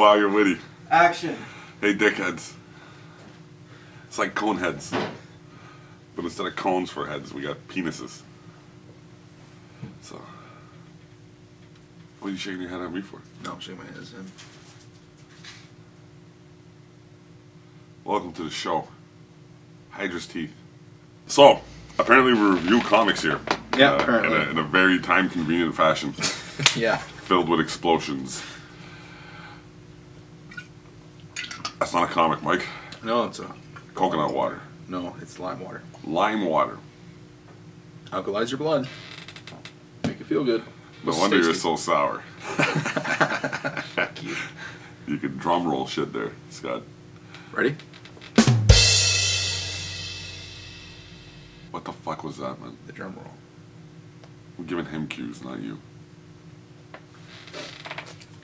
Wow, you're witty. Action. Hey, dickheads. It's like cone heads. But instead of cones for heads, we got penises. So. What are you shaking your head at me for? No, I'm shaking my head at him. Welcome to the show. Hydra's teeth. So, apparently we review comics here. Yeah, apparently. In a very time-convenient fashion. Yeah. Filled with explosions. That's not a comic, Mike. No, it's a... Coconut water. No, it's lime water. Lime water. Alkalize your blood. Make you feel good. No wonder you're so sour. Fuck you. You can drum roll shit there, Scott. Ready? What the fuck was that, man? The drum roll. I'm giving him cues, not you.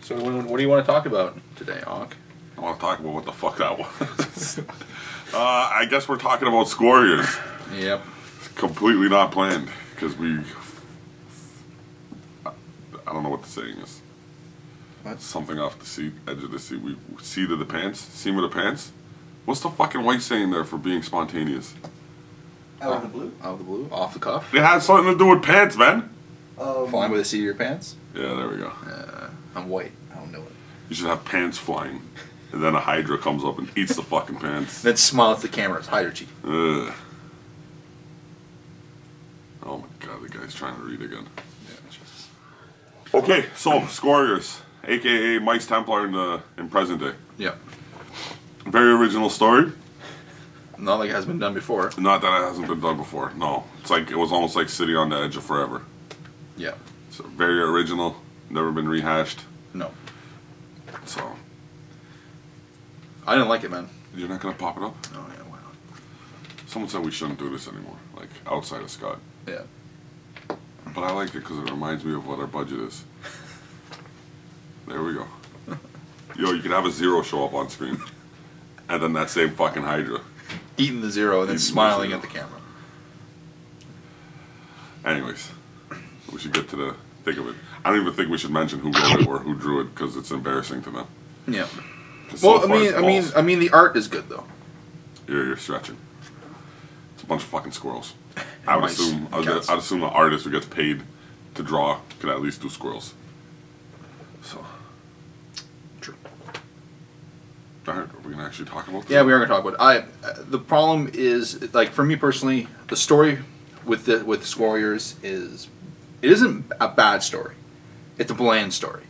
So what do you want to talk about today, Onk? I want to talk about what the fuck that was. I guess we're talking about Squarriors. Yep. It's completely not planned, because we... I don't know what the saying is. What? Something off the seat, edge of the seat. We seated the pants. Seam of the pants? What's the fucking white saying there for being spontaneous? Out of the blue? Out of the blue? Off the cuff? It has something to do with pants, man. Flying by the seat of your pants? Yeah, there we go. I'm white. I don't know it. You should have pants flying. And then a Hydra comes up and eats the fucking pants. Then smile at the camera. It's Hydra cheek. Ugh. Oh my god, the guy's trying to read again. Okay, so Squarriors, aka Mike's Templar in present day. Yeah. Very original story. Not like it has been done before. Not that it hasn't been done before. No, it's like it was almost like City on the Edge of Forever. Yeah. So very original, never been rehashed. No. So I didn't like it, man. you're not gonna pop it up? Oh yeah, why not? Someone said we shouldn't do this anymore, like outside of Scott. Yeah. But I like it because it reminds me of what our budget is. There we go. Yo, you can have a zero show up on screen. And then that same fucking Hydra. Eating the zero and then Eating the smiling zero. at the camera. Anyways, we should get to the thick of it. I don't even think we should mention who wrote it or who drew it because it's embarrassing to them. Yeah. 'Cause Well, so far it's balls. I mean, the art is good though. You're stretching. It's a bunch of fucking squirrels. I would Mice assume. and cats. I'd assume the artist who gets paid to draw could at least do squirrels. So. True. Alright, are we gonna actually talk about this? Yeah, we are gonna talk about it. The problem is, like, for me personally, the story with Squarriors is, it isn't a bad story. It's a bland story.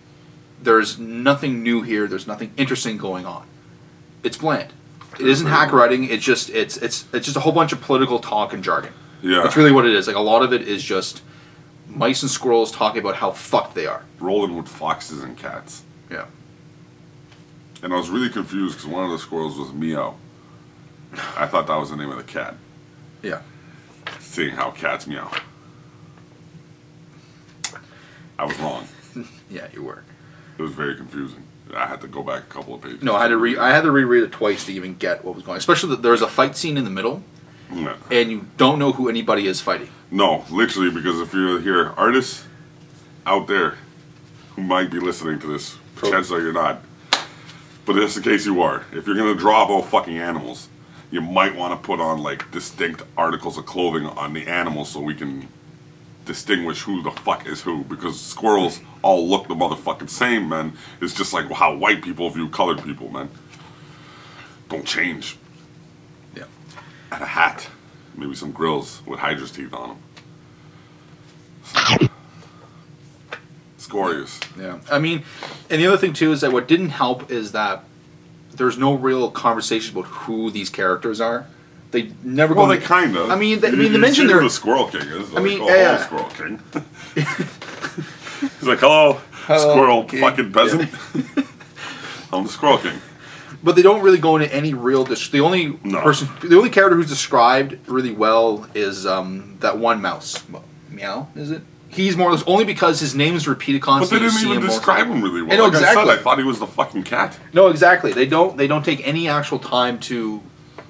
There's nothing new here. There's nothing interesting going on. It's bland. It isn't hack writing. It's just a whole bunch of political talk and jargon. Yeah. That's really what it is. Like, a lot of it is just mice and squirrels talking about how fucked they are. Rolling with foxes and cats. Yeah. And I was really confused because one of the squirrels was Meow. I thought that was the name of the cat. Yeah. Seeing how cats meow. I was wrong. Yeah, you were. It was very confusing. I had to go back a couple of pages. No, I had to reread it twice to even get what was going on. Especially that there's a fight scene in the middle, Yeah. and you don't know who anybody is fighting. No, literally, because if you're here, artists out there who might be listening to this, chances are you're not. But just in case you are, if you're going to draw about fucking animals, you might want to put on, like, distinct articles of clothing on the animals so we can distinguish who the fuck is who. Because squirrels all look the motherfucking same, man. It's just like how white people view colored people, man. Don't change. Yeah. And a hat. Maybe some grills with Hydra's teeth on them. So. Squarriors. Yeah. I mean, and the other thing too is that what didn't help is that there's no real conversation about who these characters are. They never go. Well, they kind of. I mean, they you mention see they're who the Squirrel King is. I mean, like, yeah. Squirrel King. He's like, hello, Squirrel King. fucking peasant. Yeah. I'm the Squirrel King. But they don't really go into any real. The only character who's described really well is that one mouse. Meow, is it? He's more or less only because his name is repeated But they constantly. didn't even describe him really well. I know, like exactly. I said, I thought he was the fucking cat. No, exactly. They don't take any actual time to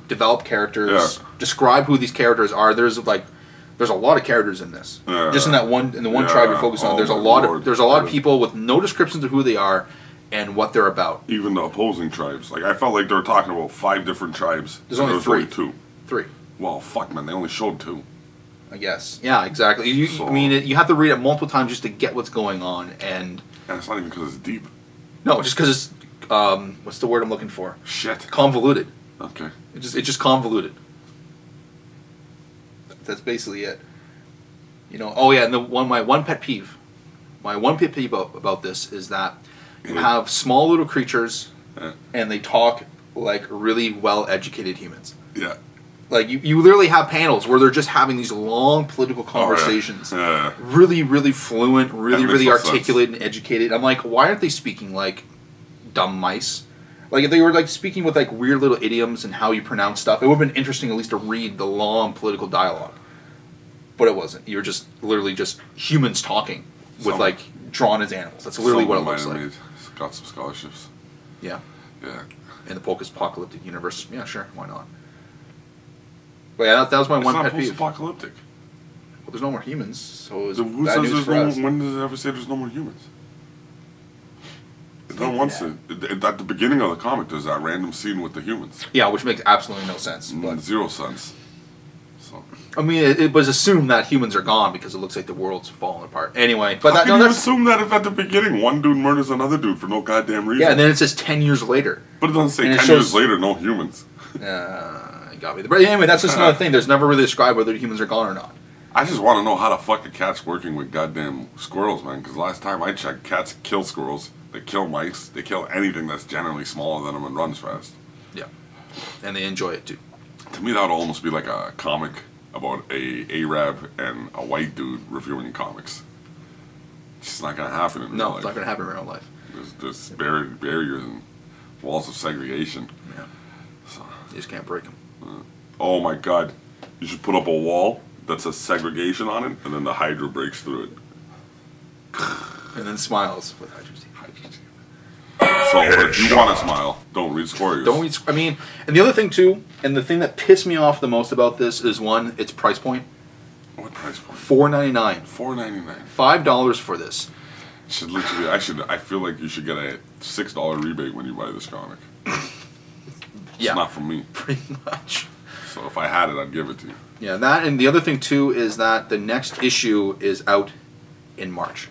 develop characters, describe who these characters are. There's a lot of characters in this. Just in the one tribe you're focused on. There's a lot of people with no descriptions of who they are, and what they're about. Even the opposing tribes. Like, I felt like they were talking about 5 different tribes. There's only 3. 2. 3. Well, fuck, man. They only showed 2. I guess. Yeah, exactly. So- I mean, you have to read it multiple times just to get what's going on, and it's not even because it's deep. no, just because it's what's the word I'm looking for? Shit. Convoluted. Okay. It's just convoluted. That's basically it. You know. Oh yeah, and my one pet peeve about this is that you have small little creatures, and they talk like really well educated humans. Yeah. Like, you literally have panels where they're just having these long political conversations. Oh, yeah. Really, really fluent, really, makes really no articulate and educated. I'm like, why aren't they speaking like dumb mice? Like, if they were like speaking with like weird little idioms and how you pronounce stuff, it would have been interesting at least to read the long political dialogue. But it wasn't. You were just literally just humans talking with like drawn as animals. That's literally what it looks like. Got some scholarships. Yeah. Yeah. In the post-apocalyptic universe. Yeah, sure. Why not? But yeah, that was my one pet peeve. It's not post-apocalyptic. Well, there's no more humans, so it's Who bad says news there's for no? us. When does it ever say there's no more humans? It done once. At the beginning of the comic, there's that random scene with the humans. Yeah, which makes absolutely no sense. But 0 sense. So. I mean, it was assumed that humans are gone because it looks like the world's falling apart. Anyway, but How can you that's assume that if at the beginning one dude murders another dude for no goddamn reason? yeah. And then it says 10 years later. But it doesn't say and 10 years later, no humans. You got me. But anyway, that's just another thing. There's never really described whether humans are gone or not. I just want to know how the fuck a cat's working with goddamn squirrels, man. Because last time I checked, cats kill squirrels. They kill mice. They kill anything that's generally smaller than them and runs fast. Yeah, and they enjoy it too. To me, that would almost be like a comic about a Arab and a white dude reviewing comics. It's just not gonna happen in real No, life. it's not going to happen in real life. There's barriers and walls of segregation. Yeah, So, you just can't break them. oh my god, you should put up a wall that says segregation on it, and then the Hydra breaks through it. And then smiles with Hydra's teeth. So if you want to smile, don't read Squarriors. Don't we? I mean, and the other thing too, and the thing that pissed me off the most about this is one, its price point. What price point? $4.99. $4.99. $5 for this. Should literally. I feel like you should get a $6 rebate when you buy this comic. Yeah, It's not from me. pretty much. So if I had it, I'd give it to you. Yeah, that, and the other thing too is that the next issue is out in March.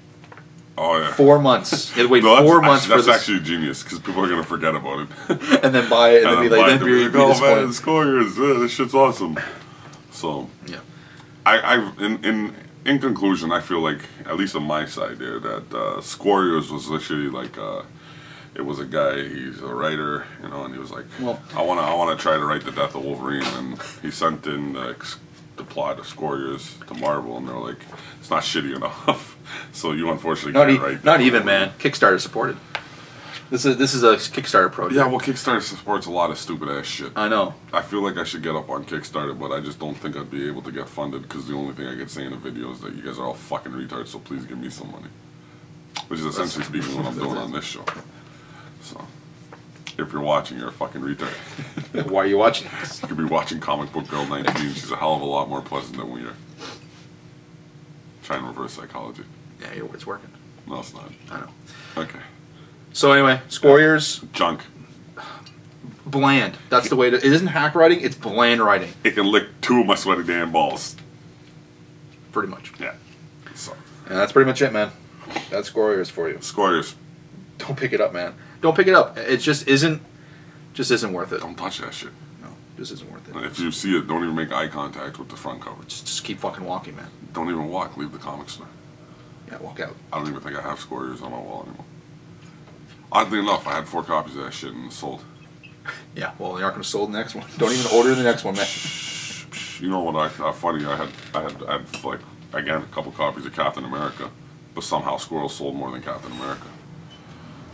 Oh yeah. 4 months. You had to wait No, 4 months for that's this, actually genius because people are gonna forget about it. and then buy it, and then be like, then be oh man, disappointed. Squarriors, this shit's awesome. So Yeah. in conclusion, I feel like at least on my side there that Squarriors was literally like it was a guy, he's a writer, you know, and he was like, Well- I wanna try to write the death of Wolverine, and he sent in the plot of Squarriors to Marvel, and they're like, it's not shitty enough. So you unfortunately can't write that. Not even, man. Kickstarter supported. This is a Kickstarter project. Yeah, well, Kickstarter supports a lot of stupid ass shit. I know. I feel like I should get up on Kickstarter, but I just don't think I'd be able to get funded because the only thing I could say in the video is that you guys are all fucking retards, so please give me some money. Which is essentially speaking what I'm doing on this show. So, if you're watching, you're a fucking retard. Why are you watching? You could be watching Comic Book Girl 19. She's a hell of a lot more pleasant than we are. Trying to reverse psychology. Yeah, it's working. No, it's not. I know. Okay. So anyway, Squarriors, Junk. bland. That's the way to. It isn't hack writing. It's bland writing, It can lick 2 of my sweaty damn balls. pretty much. Yeah. So, And that's pretty much it, man. That's Squarriors for you. Squarriors. Don't pick it up, man. Don't pick it up. It just isn't worth it. Don't touch that shit. No, just isn't worth And it. if you see it, don't even make eye contact with the front cover. Just keep fucking walking, man. Don't even walk. Leave the comic store. Yeah, walk out. I don't even think I have Squarriors on my wall anymore. Oddly enough, I had 4 copies of that shit and sold. Yeah, well, they aren't going to sold the next one. Don't even order the next one, man. You know what? Funny. I had like again a couple copies of Captain America, but somehow Squirrel sold more than Captain America.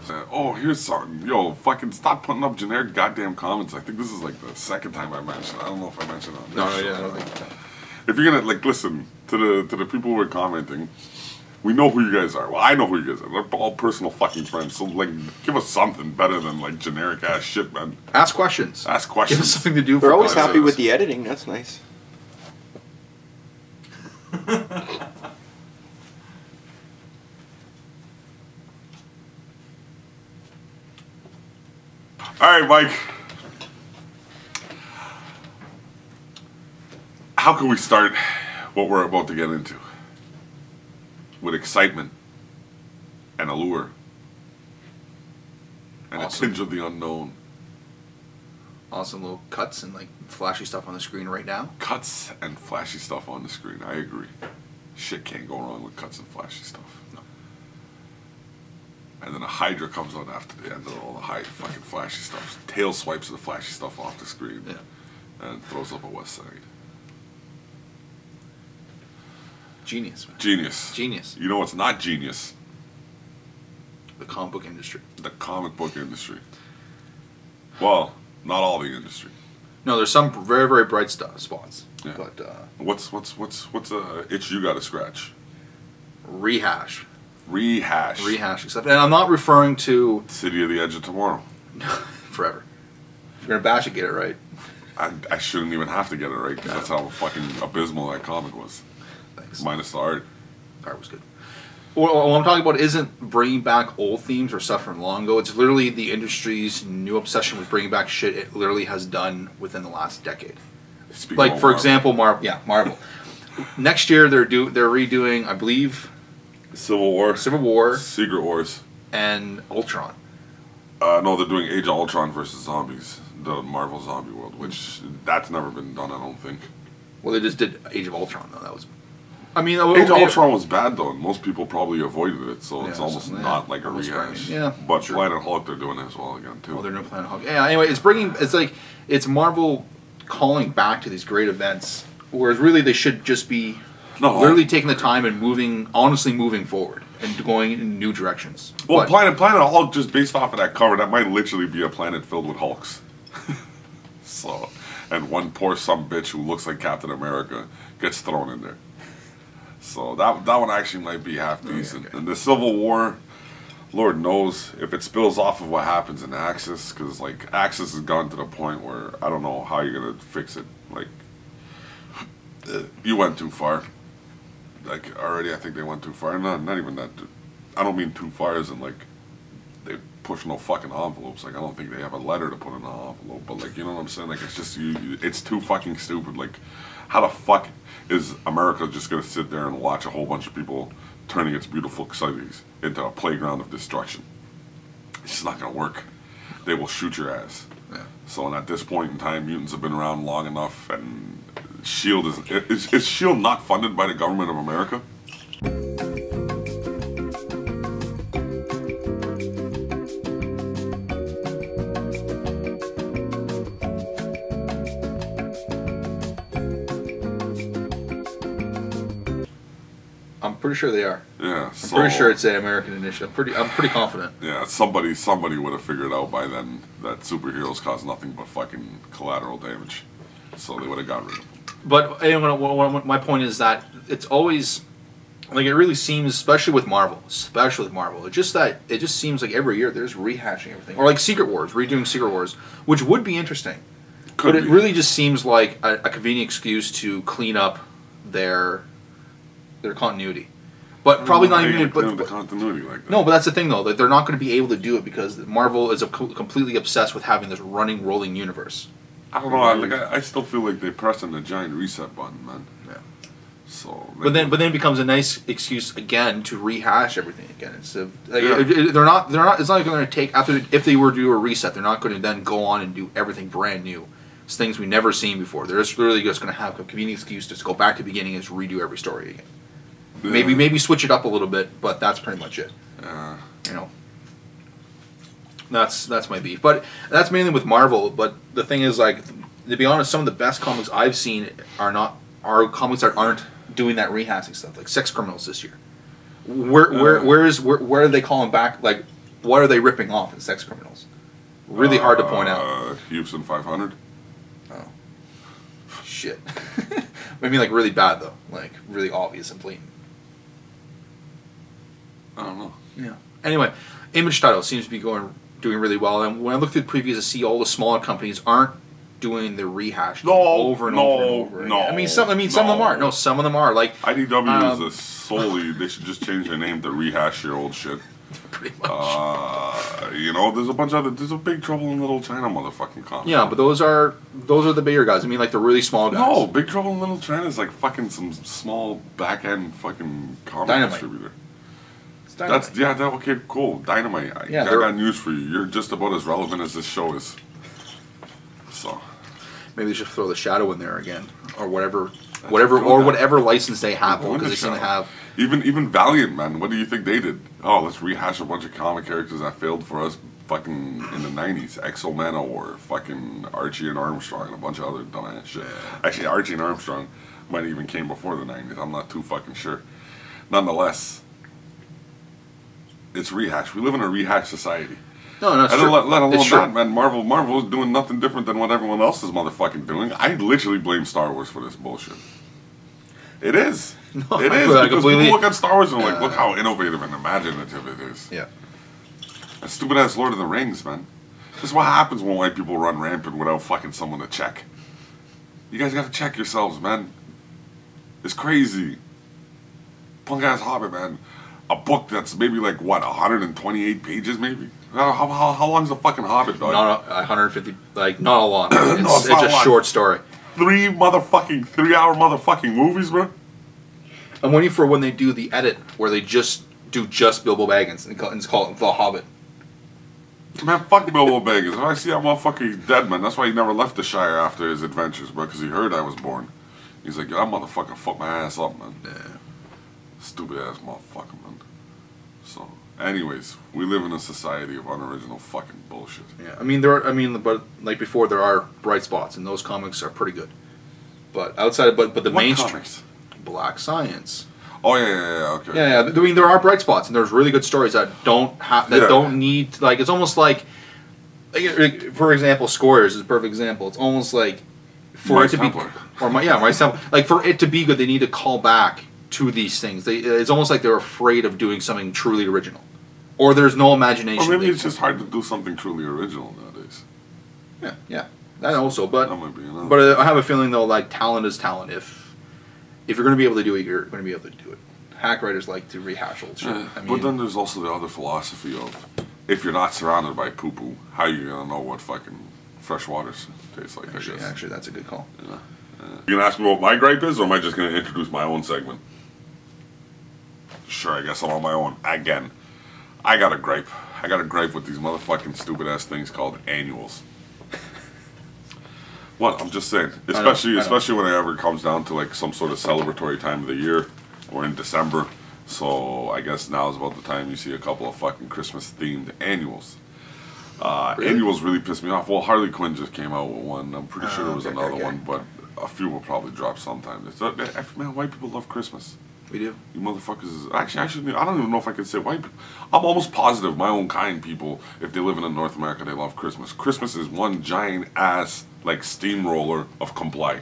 So, oh, here's something. Yo, fucking stop putting up generic goddamn comments. I think this is like the second time I mentioned it. I don't know if I mentioned it on this No, show. yeah, I don't think. If you're gonna like listen to the people who are commenting, we know who you guys are. Well, I know who you guys are. They're all personal fucking friends. So like, give us something better than like generic ass shit, man. Ask questions. Ask Give questions. us something to do. We're for always God's happy sakes. with the editing. That's nice. All right, Mike. How can we start what we're about to get into? With excitement and allure and Awesome. a tinge of the unknown. Awesome little cuts and like flashy stuff on the screen right now. Cuts and flashy stuff on the screen. I agree. Shit can't go wrong with cuts and flashy stuff. No. And then a Hydra comes on after the end of all the fucking flashy stuff. Tail swipes the flashy stuff off the screen. Yeah. And throws up a West Side. Genius, man. Genius. Genius. You know what's not genius? The comic book industry. The comic book industry. Well, not all the industry. No, there's some very, very bright spots. Yeah. But What's a itch you got to scratch? rehash stuff. And I'm not referring to City of the Edge of Tomorrow. forever. If you're gonna bash it, get it right. I shouldn't even have to get it right because that's how fucking abysmal that comic was. Thanks. Minus the art. Art was good. What I'm talking about isn't bringing back old themes or stuff from long ago. It's literally the industry's new obsession with bringing back shit it literally has done within the last decade. Speaking Like, of for Marvel. example, Marvel. Next year they're redoing, I believe, Civil War. Secret Wars. and Ultron. No, they're doing Age of Ultron versus Zombies. The Marvel Zombie World, which that's never been done, I don't think. Well, they just did Age of Ultron, though. That was... Age of Ultron was bad, though, and most people probably avoided it, so Yeah, it's almost yeah, not like a almost rehash. right. Yeah, But sure. Planet Hulk, they're doing it as well again, too. Oh, they're no Planet Hulk. Yeah, anyway, it's Marvel calling back to these great events, whereas really they should just be literally taking the time and honestly moving forward and going in new directions. Well, But- Planet Hulk, just based off of that cover, that might literally be a planet filled with Hulks. So, and one poor some bitch who looks like Captain America gets thrown in there. So that one actually might be half decent. okay. And the Civil War, Lord knows if it spills off of what happens in Axis, because like Axis has gone to the point where I don't know how you're gonna fix it. Like, you went too far. Like already, I think they went too far. Not even that. I don't mean too far as in like they push no fucking envelopes. Like I don't think they have a letter to put in an envelope. But like you know what I'm saying? Like it's just it's too fucking stupid. Like how the fuck is America just gonna sit there and watch a whole bunch of people turning its beautiful cities into a playground of destruction? It's just not gonna work. They will shoot your ass. Yeah. So and at this point in time, mutants have been around long enough, and Shield is Shield not funded by the government of America? I'm pretty sure they are. Yeah, I'm so pretty sure it's an American initiative. I'm pretty confident. yeah, somebody would have figured out by then that superheroes cause nothing but fucking collateral damage, so they would have got rid of them. But anyway, my point is that it's always like it really seems, especially with Marvel, it just seems like every year there's rehashing everything, or like Secret Wars, redoing Secret Wars, which would be interesting. Could But it be. really just seems like a convenient excuse to clean up their continuity. But probably not even. the But, continuity like that. no, but that's the thing though, that they're not going to be able to do it because Marvel is completely obsessed with having this running, rolling universe. I don't know. I still feel like they're pressing the giant reset button, man. Yeah. So. But then it becomes a nice excuse again to rehash everything again. It's Yeah. they're not. It's not going to take if they were to do a reset. They're not going to then go on and do everything brand new. It's things we've never seen before. They're just literally just going to have a convenient excuse to just go back to the beginning and just redo every story again. Yeah. Maybe switch it up a little bit, but that's pretty much it. Yeah. You know. That's my beef. But that's mainly with Marvel. But the thing is, like, to be honest, some of the best comics I've seen are comics that aren't doing that rehashing stuff, like Sex Criminals this year. Where are they calling back? Like, what are they ripping off in Sex Criminals? Really hard to point out. Houston 500. Oh, shit. I mean, like really bad though, like really obvious and blatant. I don't know. Yeah. Anyway, Image Title seems to be doing really well, and when I look through the previews, I see all the smaller companies aren't doing the rehash over and over again. I mean, some of them are. No, some of them are. Like IDW is solely. They should just change their name to rehash your old shit. Pretty much. You know, there's a Big Trouble in Little China motherfucking comic. Yeah, but those are the bigger guys. I mean, like the really small guys. No, Big Trouble in Little China is like fucking some small back end fucking comic Dynamite. distributor. It's Dynamite. Okay, cool. Dynamite. I got news for you. You're just about as relevant as this show is. So maybe they should throw the Shadow in there again, or whatever license they have, because they seem to have. Even Valiant, man. What do you think they did? Oh, let's rehash a bunch of comic characters that failed for us fucking in the 90s. Exo War, fucking Archie and Armstrong, and a bunch of other dumbass shit. Actually, Archie and Armstrong might have even came before the 90s. I'm not too fucking sure. Nonetheless, it's rehash. We live in a rehash society. No, it's true. Let alone it's that, man. Marvel is doing nothing different than what everyone else is motherfucking doing. I literally blame Star Wars for this bullshit. It is. No, it is. Because people look at Star Wars and like, look how innovative and imaginative it is. Yeah. That stupid ass Lord of the Rings, man. This is what happens when white people run rampant without fucking someone to check. You guys gotta check yourselves, man. It's crazy. Punk ass Hobbit, man. A book that's maybe like, what, 128 pages maybe? How long's the fucking Hobbit, dog? Not 150, like, not a lot. It's not a long. short story. 3-hour motherfucking movies, bro? I'm waiting for when they do the edit where they just do Bilbo Baggins and it's called The Hobbit. Man, fuck Bilbo Baggins. If I see that motherfucker, he's dead, man. That's why he never left the Shire after his adventures, bro, because he heard I was born. He's like, that motherfucker fucked my ass up, man. Yeah. Stupid ass motherfucker, man. So, anyways, we live in a society of unoriginal fucking bullshit. Yeah, but like before, there are bright spots, and those comics are pretty good. But outside of, but the mainstream, comics? Black Science. Oh yeah, okay. Yeah. I mean, there are bright spots, and there's really good stories that don't need, like, it's almost like for example, Squarriors is a perfect example. It's almost like for it to be, like for it to be good, they need to call back to these things. It's almost like they're afraid of doing something truly original, or there's no imagination. Or maybe it's just hard to do something truly original nowadays. Yeah, that also. But that might be enough. But I have a feeling though, like, talent is talent. If you're going to be able to do it, you're going to be able to do it. Hack writers like to rehash old shit. But then there's also the other philosophy of, if you're not surrounded by poo-poo, how are you going to know what fucking fresh water tastes like, I guess. Actually, that's a good call. Yeah. You going to ask me what my gripe is, or am I just going to introduce my own segment? Sure, I guess I'm on my own. Again, I got a gripe. I got a gripe with these motherfucking stupid-ass things called annuals. What? I'm just saying. Especially when it ever comes down to like some sort of celebratory time of the year. We're in December, so I guess now is about the time you see a couple of fucking Christmas-themed annuals. Really? Annuals really piss me off. Well, Harley Quinn just came out with one. I'm pretty sure there was another one, but a few will probably drop sometime. Man, white people love Christmas. We do. You motherfuckers. Actually, I don't even know if I could say white people. I'm almost positive my own kind people, if they live in North America, they love Christmas. Christmas is one giant ass, like, steamroller of comply.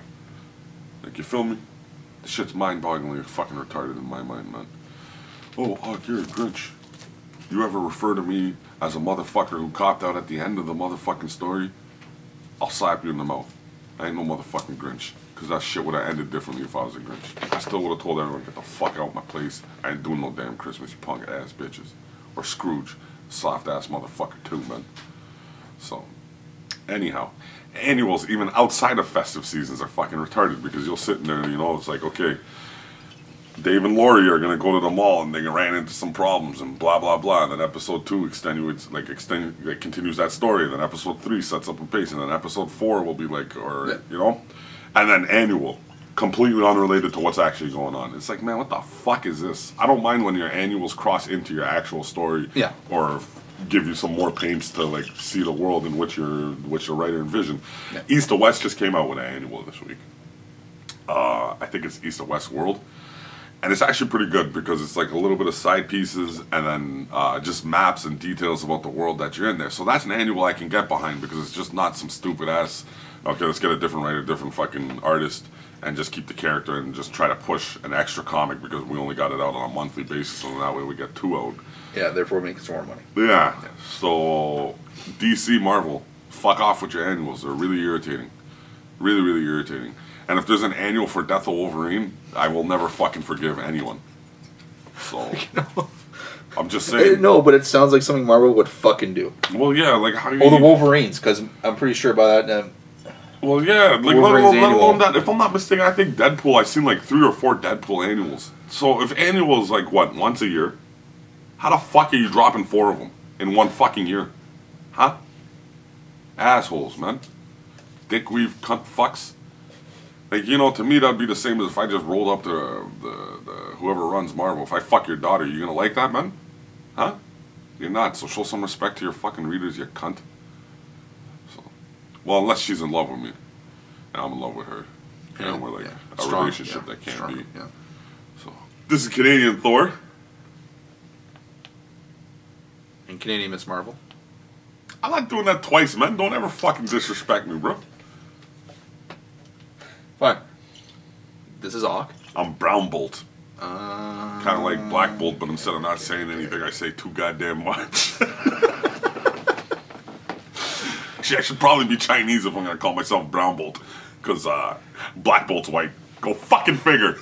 Like, you feel me? The shit's mind-bogglingly fucking retarded in my mind, man. Oh, you're a Grinch. You ever refer to me as a motherfucker who copped out at the end of the motherfucking story? I'll slap you in the mouth. I ain't no motherfucking Grinch. Because that shit would have ended differently if I was a Grinch. I still would have told everyone, get the fuck out my place. I ain't doing no damn Christmas, you punk ass bitches. Or Scrooge, soft ass motherfucker too, man. So, anyhow, annuals, even outside of festive seasons, are fucking retarded, because you'll sit in there and, you know, it's like, okay, Dave and Lori are going to go to the mall and they ran into some problems and blah, blah, blah. And then episode 2 continues that story. And then episode 3 sets up a pace. And then episode 4 will be like, you know? And then annual, completely unrelated to what's actually going on. It's like, man, what the fuck is this? I don't mind when your annuals cross into your actual story. Yeah. Or give you some more paints to, like, see the world in which your writer envisioned. Yeah. East to West just came out with an annual this week. I think it's East to West World. And it's actually pretty good because it's like a little bit of side pieces and then just maps and details about the world that you're in there. So that's an annual I can get behind because it's just not some stupid ass, okay, let's get a different writer, different fucking artist, and just keep the character and just try to push an extra comic because we only got it out on a monthly basis, so that way we get 2 out. Yeah, therefore making some more money. Yeah. So DC, Marvel, fuck off with your annuals. They're really irritating. Really, really irritating. And if there's an annual for Death of Wolverine, I will never fucking forgive anyone. So, I'm just saying. No, but it sounds like something Marvel would fucking do. Well, yeah, like how you... Oh, the Wolverines, because I'm pretty sure by that... well, yeah, like let alone that. If I'm not mistaken, I think Deadpool, I've seen like 3 or 4 Deadpool annuals. So if annual is like, what, once a year? How the fuck are you dropping 4 of them in one fucking year? Huh? Assholes, man. Dickweave cunt fucks. Like, you know, to me that'd be the same as if I just rolled up to the whoever runs Marvel. If I fuck your daughter, you gonna like that, man? Huh? You're not, so show some respect to your fucking readers, you cunt. So, well, unless she's in love with me. And I'm in love with her. Yeah, And we're like a strong, relationship that can't strong, be. Yeah. So, this is Canadian Thor. And Canadian Miss Marvel. I'm not doing that twice, man. Don't ever fucking disrespect me, bro. Fine. This is Hawk. I'm Brown Bolt. Kind of like Black Bolt, but instead of not saying anything, I say too goddamn much. Actually, I should probably be Chinese if I'm going to call myself Brown Bolt. Because Black Bolt's white. Go fucking figure.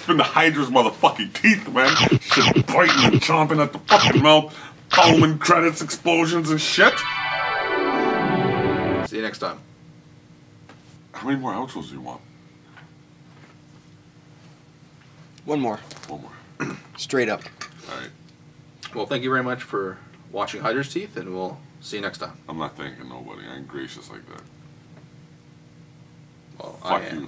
In the Hydra's motherfucking teeth, man. Shit biting and chomping at the fucking mouth. Foaming credits, explosions and shit. See you next time. How many more outros do you want? One more. One more. Straight up. Alright. Well, thank you very much for watching Hydra's Teeth, and we'll see you next time. I'm not thanking nobody. I ain't gracious like that. Well,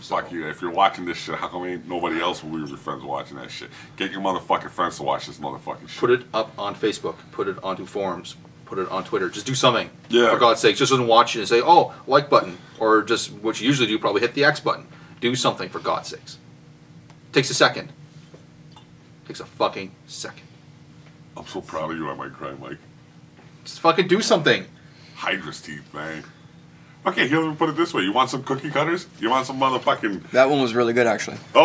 Fuck you. If you're watching this shit, how come ain't nobody else will be your friends watching that shit? Get your motherfucking friends to watch this motherfucking shit. Put it up on Facebook. Put it onto forums. Put it on Twitter. Just do something. Yeah. For God's sake, just don't watch it and say, "Oh, like button," or just what you usually do, probably hit the X button. Do something for God's sakes. Takes a second. Takes a fucking second. I'm so proud of you. I might cry, Mike. Just fucking do something. Hydra's teeth, man. Okay, here, let me put it this way. You want some cookie cutters? You want some motherfucking... That one was really good, actually. Oh!